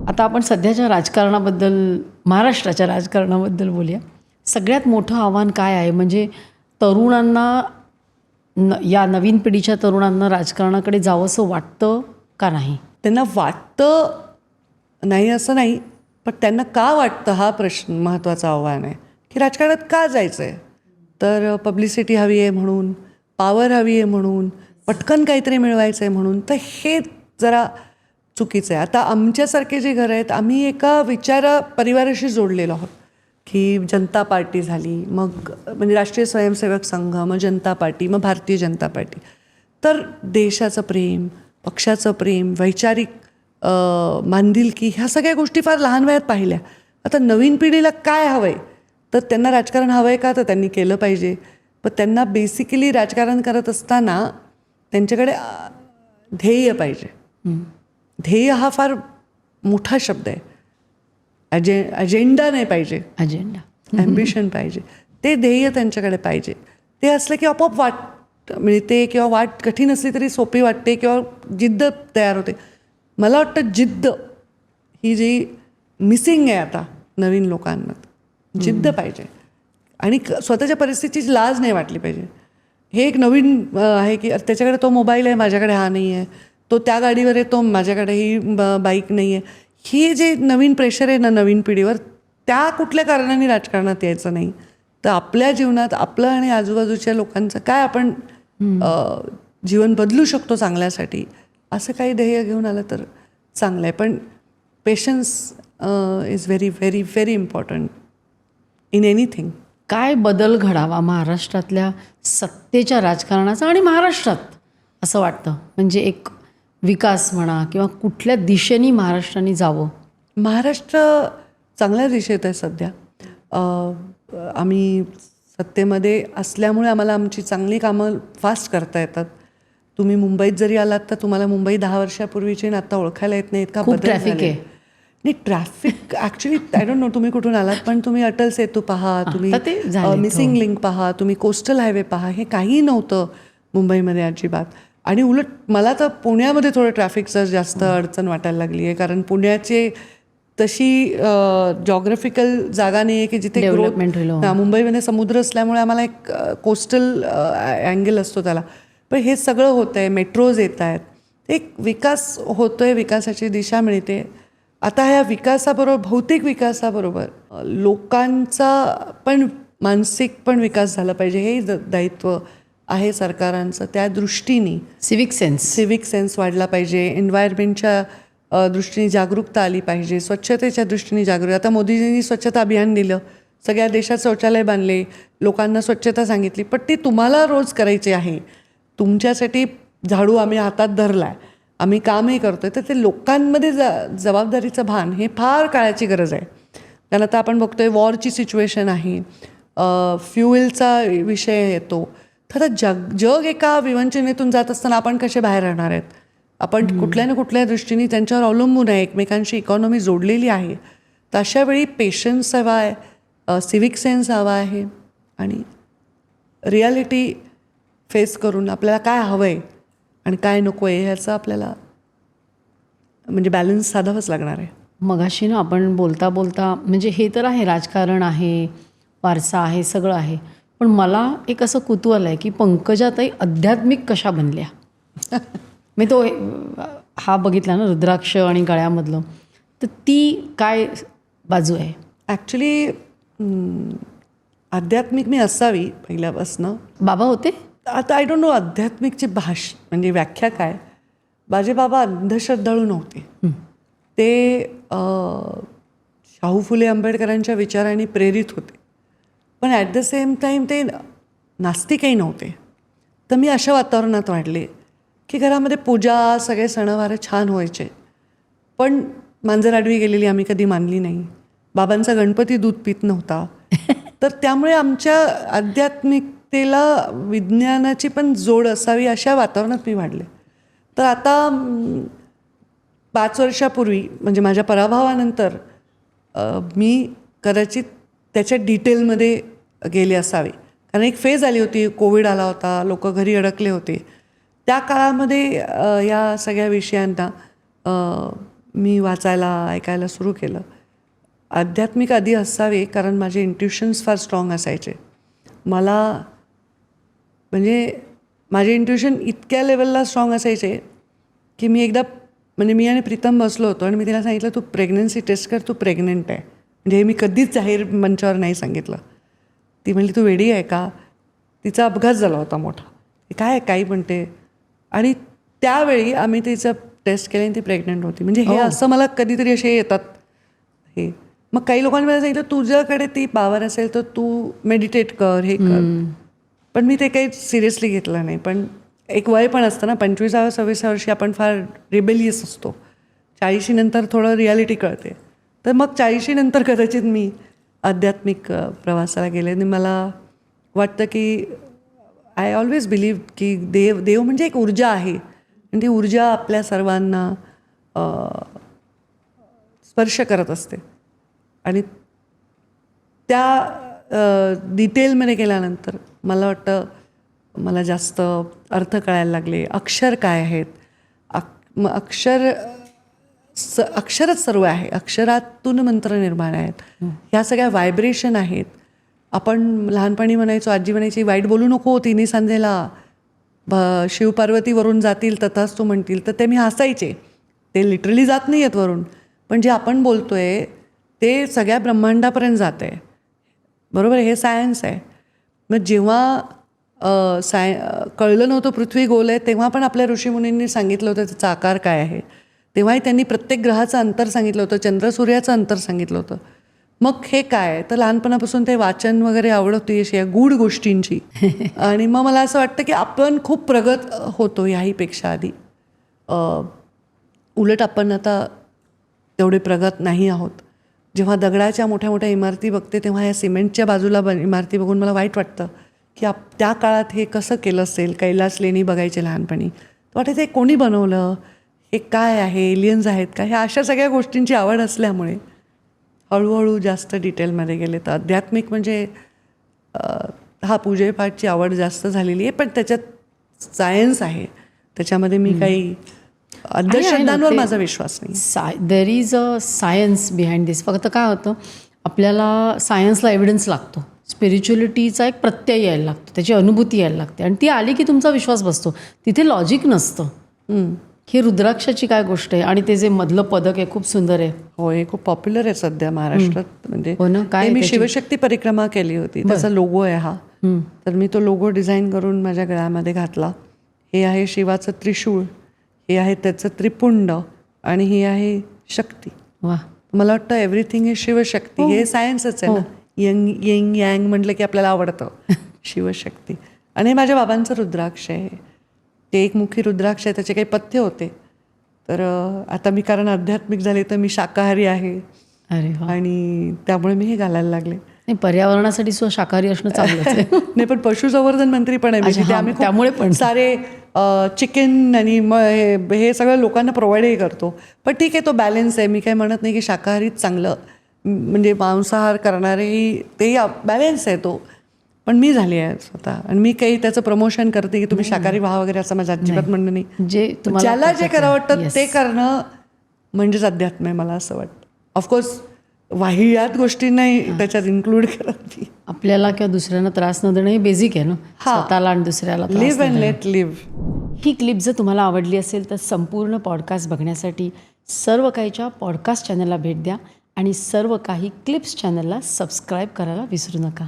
आता आपण सध्याच्या राजकारणाबद्दल, महाराष्ट्राच्या राजकारणाबद्दल बोलूया. सगळ्यात मोठं आव्हान काय आहे? म्हणजे तरुणांना या नवीन पिढीच्या तरुणांना राजकारणाकडे जावंसं वाटतं का नाही? त्यांना वाटतं नाही असं नाही, पण त्यांना का वाटतं हा प्रश्न महत्त्वाचा आव्हान आहे की राजकारणात का जायचं आहे. तर पब्लिसिटी हवी आहे म्हणून, पॉवर हवी आहे म्हणून, पटकन काहीतरी मिळवायचं आहे म्हणून. तर हे जरा चुकीचं आहे. आता आमच्यासारखे जे घरं आहेत, आम्ही एका परिवाराशी जोडलेलो आहोत की जनता पार्टी झाली, मग म्हणजे राष्ट्रीय स्वयंसेवक संघ, मग जनता पार्टी, मग भारतीय जनता पार्टी. तर देशाचं प्रेम, पक्षाचं प्रेम, वैचारिक बांधिलकी, ह्या सगळ्या गोष्टी फार लहान वयात पाहिल्या. आता नवीन पिढीला काय हवं आहे, तर त्यांना राजकारण हवं आहे का, तर त्यांनी केलं पाहिजे. पण त्यांना बेसिकली राजकारण करत असताना त्यांच्याकडे ध्येय पाहिजे. ध्येय हा फार मोठा शब्द आहे. अजेंडा नाही पाहिजे, अजेंडा, ॲम्बिशन पाहिजे. ते ध्येय त्यांच्याकडे पाहिजे. ते असलं की आपोआप वाट मिळते, किंवा वाट कठीण असली तरी सोपी वाटते, किंवा जिद्द तयार होते. मला वाटतं जिद्द ही जी मिसिंग आहे आता नवीन लोकांमध्ये, जिद्द पाहिजे. आणि स्वतःच्या परिस्थितीची लाज नाही वाटली पाहिजे. हे एक नवीन आहे की त्याच्याकडे तो मोबाईल आहे, माझ्याकडे हा नाही आहे, तो त्या गाडीवर आहे, तो माझ्याकडे ही बाईक नाही आहे. ही जे नवीन प्रेशर आहे ना नवीन पिढीवर, त्या कुठल्या कारणाने राजकारणात यायचं नाही. तर आपल्या जीवनात आपलं आणि आजूबाजूच्या लोकांचं काय आपण जीवन बदलू शकतो चांगल्यासाठी, असं काही ध्येय घेऊन आलं तर चांगलं आहे. पण patience is very very very important in anything. काय बदल घडावा महाराष्ट्रातल्या सत्तेच्या राजकारणाचा आणि महाराष्ट्रात असं वाटतं? म्हणजे एक विकास म्हणा, किंवा कुठल्या दिशेने महाराष्ट्राने जावं? महाराष्ट्र चांगल्या दिशेत आहे सध्या. आम्ही सत्तेमध्ये असल्यामुळे आम्हाला आमची चांगली कामं फास्ट करता येतात. तुम्ही मुंबईत जरी आलात तर तुम्हाला मुंबई 10 वर्षापूर्वीची आता ओळखायला येत नाही, इतका खूप बदल ट्रॅफिक झालाय. आहे. नाही, traffic actually I don't know तुम्ही कुठून आलात, पण तुम्ही अटल सेतू पहा, तुम्ही तर ते झालेत, मिसिंग हो. लिंक पहा, तुम्ही कोस्टल हायवे पहा. हे काही नव्हतं मुंबईमध्ये अजिबात. आणि उलट मला तर पुण्यामध्ये थोडं ट्रॅफिकचं जास्त अडचण वाटायला लागली आहे, कारण पुण्याची तशी जॉग्राफिकल जागा नाही आहे की जिथे डेव्हलपमेंट होईल. मुंबईमध्ये समुद्र असल्यामुळे आम्हाला एक कोस्टल अँगल असतो त्याला. पण हे सगळं होतं आहे, मेट्रोज येत आहेत, एक विकास होतो आहे, विकासाची दिशा मिळते. आता ह्या विकासाबरोबर, भौतिक विकासाबरोबर लोकांचा पण मानसिक पण विकास झाला पाहिजे, हे दायित्व आहे सरकारांचं. त्या दृष्टीने सिविक सेन्स वाढला पाहिजे, एन्व्हायरमेंटच्या दृष्टीने जागरूकता आली पाहिजे, स्वच्छतेच्या दृष्टीने जागरूक. आता मोदीजींनी स्वच्छता अभियान दिलं, सगळ्या देशात शौचालय बांधले, लोकांना स्वच्छता सांगितली. पण ती तुम्हाला रोज करायची आहे. तुमच्यासाठी झाडू आम्ही हातात धरला आहे, आम्ही कामही करतो आहे, तर ते लोकांमध्ये जबाबदारीचं भान हे फार काळाची गरज आहे. कारण आता आपण बघतो आहे वॉरची सिच्युएशन आहे, फ्युएलचा विषय येतो. तर जग एका विवंचनेतून जात असताना आपण कसे बाहेर राहणार आहेत? आपण कुठल्या ना कुठल्या दृष्टीने त्यांच्यावर अवलंबून आहे, एकमेकांशी इकॉनॉमी जोडलेली आहे. तर अशा वेळी पेशन्स हवा आहे, सिविक सेन्स हवा आहे, आणि रियालिटी फेस करून आपल्याला काय हवं आहे आणि काय नको आहे ह्याचा आपल्याला म्हणजे बॅलन्स साधावंच लागणार आहे. मगाशी ना आपण बोलता बोलता, म्हणजे हे तर आहे, राजकारण आहे, वारसा आहे, सगळं आहे, पण मला एक असं कुतूहल आहे की पंकजाताई आध्यात्मिक कशा बनल्या? मी तो हा बघितला ना, रुद्राक्ष आणि गळ्यामधलं, तर ती काय बाजू आहे? ॲक्च्युली आध्यात्मिक मी असावी पहिल्यापासनं. बाबा होते? आता आय डोंट नो आध्यात्मिकची म्हणजे व्याख्या काय. माझे बाबा अंधश्रद्धाळू नव्हते. ते शाहू फुले आंबेडकरांच्या विचारांनी प्रेरित होते, पण ॲट द सेम टाईम ते नास्तिकही नव्हते. तर मी अशा वातावरणात वाढले की घरामध्ये पूजा, सगळे सणवार छान व्हायचे, पण मांजर आडवी गेलेली आम्ही कधी मानली नाही. बाबांचा गणपती दूध पित नव्हता. तर त्यामुळे आमच्या आध्यात्मिकतेला विज्ञानाची पण जोड असावी अशा वातावरणात मी वाढले. तर आता 5 वर्षापूर्वी म्हणजे माझ्या पराभवानंतर मी कदाचित त्याच्या डिटेलमध्ये गेले असावे, कारण एक फेज आली होती, कोविड आला होता, लोक घरी अडकले होते. त्या काळामध्ये या सगळ्या विषयांना मी वाचायला ऐकायला सुरू केलं. आध्यात्मिक आधी असावे कारण माझे इंट्युशन्स फार स्ट्रॉंग असायचे. मला म्हणजे माझे इंट्युशन इतक्या लेवलला स्ट्रॉंग असायचे की मी एकदा म्हणजे मी आणि प्रीतम बसलो होतो आणि मी तिला सांगितलं तू प्रेग्नन्सी टेस्ट कर, तू प्रेग्नंट आहे. म्हणजे हे मी कधीच जाहीर मंचावर नाही सांगितलं. ती म्हणली तू वेडी आहे का. तिचा अपघात झाला होता मोठा. काय काही म्हणते. आणि त्यावेळी आम्ही तिचं टेस्ट केली आणि ती प्रेग्नंट होती. म्हणजे हे असं मला कधीतरी असे येतात. हे मग काही लोकांनी मला सांगितलं तुझ्याकडे ती पॉवर असेल तर तू मेडिटेट कर, हे कर. पण मी ते काही सिरियसली घेतलं नाही. पण एक वय पण असतं ना, 25-26 वर्षी आपण फार रिबेलियस असतो. 40 नंतर थोडं रियालिटी कळते. तर मग 40 नंतर कदाचित मी आध्यात्मिक प्रवासाला गेले. आणि मला वाटतं की आय ऑलवेज बिलीव्ह की देव म्हणजे एक ऊर्जा आहे आणि ती ऊर्जा आपल्या सर्वांना स्पर्श करत असते. आणि त्या डिटेलमध्ये गेल्यानंतर मला वाटतं मला जास्त अर्थ कळायला लागले. अक्षर काय आहेत, अक्षरच सर्व आहे. अक्षरातून मंत्र निर्माण आहेत. ह्या सगळ्या व्हायब्रेशन आहेत. आपण लहानपणी म्हणायचो, आजी म्हणायची वाईट बोलू नको तिन्ही सांजेला, शिवपार्वतीवरून जातील तथाच तू म्हणतील. तर ते मी हसायचे. ते लिटरली जात नाही आहेत वरून, पण जे आपण बोलतोय ते सगळ्या ब्रह्मांडापर्यंत जात आहे. बरोबर, हे सायन्स आहे. मग जेव्हा कळलं नव्हतं पृथ्वी गोल आहे तेव्हा पण आपल्या ऋषीमुनींनी सांगितलं होतं त्याचा आकार काय आहे. तेव्हाही त्यांनी प्रत्येक ग्रहाचं अंतर सांगितलं होतं, चंद्र सूर्याचं अंतर सांगितलं होतं. मग हे काय, तर लहानपणापासून ते वाचन वगैरे आवड होती अशी या गूढ गोष्टींची. आणि मग मला असं वाटतं की आपण खूप प्रगत होतो ह्याहीपेक्षा आधी. उलट आपण आता तेवढे प्रगत नाही आहोत. जेव्हा दगडाच्या मोठ्या मोठ्या इमारती बघते तेव्हा या सिमेंटच्या बाजूला इमारती बघून मला वाईट वाटतं की त्या काळात हे कसं केलं असेल. कैलास लेणी बघायचे लहानपणी, वाटतं ते कोणी बनवलं, हे काय आहे, एलियन्स आहेत का, ह्या अशा सगळ्या गोष्टींची आवड असल्यामुळे हळूहळू जास्त डिटेलमध्ये गेले. तर आध्यात्मिक म्हणजे पूजेपाठची आवड जास्त झालेली आहे. पण त्याच्यात सायन्स आहे, त्याच्यामध्ये मी काही अंधश्रद्धांवर माझा विश्वास नाही. There is a science behind this. फक्त काय होतं, आपल्याला सायन्सला एव्हिडन्स लागतो, स्पिरिच्युअलिटीचा एक प्रत्यय यायला लागतो, त्याची अनुभूती यायला लागते आणि ती आली की तुमचा विश्वास बसतो. तिथे लॉजिक नसतं. ही रुद्राक्षाची काय गोष्ट आहे आणि ते जे मधलं पदक आहे खूप सुंदर आहे. हो, हे खूप पॉप्युलर आहे सध्या महाराष्ट्रात. म्हणजे हो ना, काय मी शिवशक्ती परिक्रमा केली होती, त्याचा लोगो आहे हा. तर मी तो लोगो डिझाईन करून माझ्या गळ्यामध्ये घातला. हे आहे शिवाचं त्रिशूळ, हे आहे त्याचं त्रिपुंड आणि ही आहे शक्ती. वा, मला वाटतं एव्हरीथिंग हे शिवशक्ती. हे सायन्सच आहे ना. यंग यँग म्हटलं की आपल्याला आवडतं शिवशक्ती. आणि हे माझ्या बाबांचं रुद्राक्ष आहे. ते एकमुखी रुद्राक्ष आहे, त्याचे काही पथ्य होते. तर आता मी कारण आध्यात्मिक झाले तर मी शाकाहारी आहे. अरे आणि त्यामुळे मी हे घालायला लागले. नाही, पर्यावरणासाठी सुद्धा शाकाहारी असणं चांगलंच आहे. नाही, पण पशुसंवर्धन मंत्री पण आहे मी. आम्ही त्यामुळे पण सारे चिकन आणि हे सगळं लोकांना प्रोव्हाइडही करतो. पण ठीक आहे, तो बॅलन्स आहे. मी काही म्हणत नाही की शाकाहारीच चांगलं, म्हणजे मांसाहार करणारेही तेही बॅलन्स आहे तो. पण मी झाली आहे स्वतः आणि मी काही त्याचं प्रमोशन करते की तुम्ही शाकाहारी व्हा वगैरे असं माझं अजिबात म्हणणं नाही. ज्याला जे करावं वाटतं ते करणं म्हणजेच अध्यात्म आहे, मला असं वाटतं. ऑफकोर्स वाहियात गोष्टी नाही त्याच्यात इन्क्लूड करत. आपल्याला किंवा दुसऱ्यांना त्रास न देणं हे बेसिक आहे ना, स्वतःला आणि दुसऱ्याला. Live and let live. ही क्लिप जर तुम्हाला आवडली असेल तर संपूर्ण पॉडकास्ट बघण्यासाठी सर्व काहीच्या पॉडकास्ट चॅनलला भेट द्या आणि सर्व काही क्लिप्स चॅनलला सबस्क्राईब करायला विसरू नका.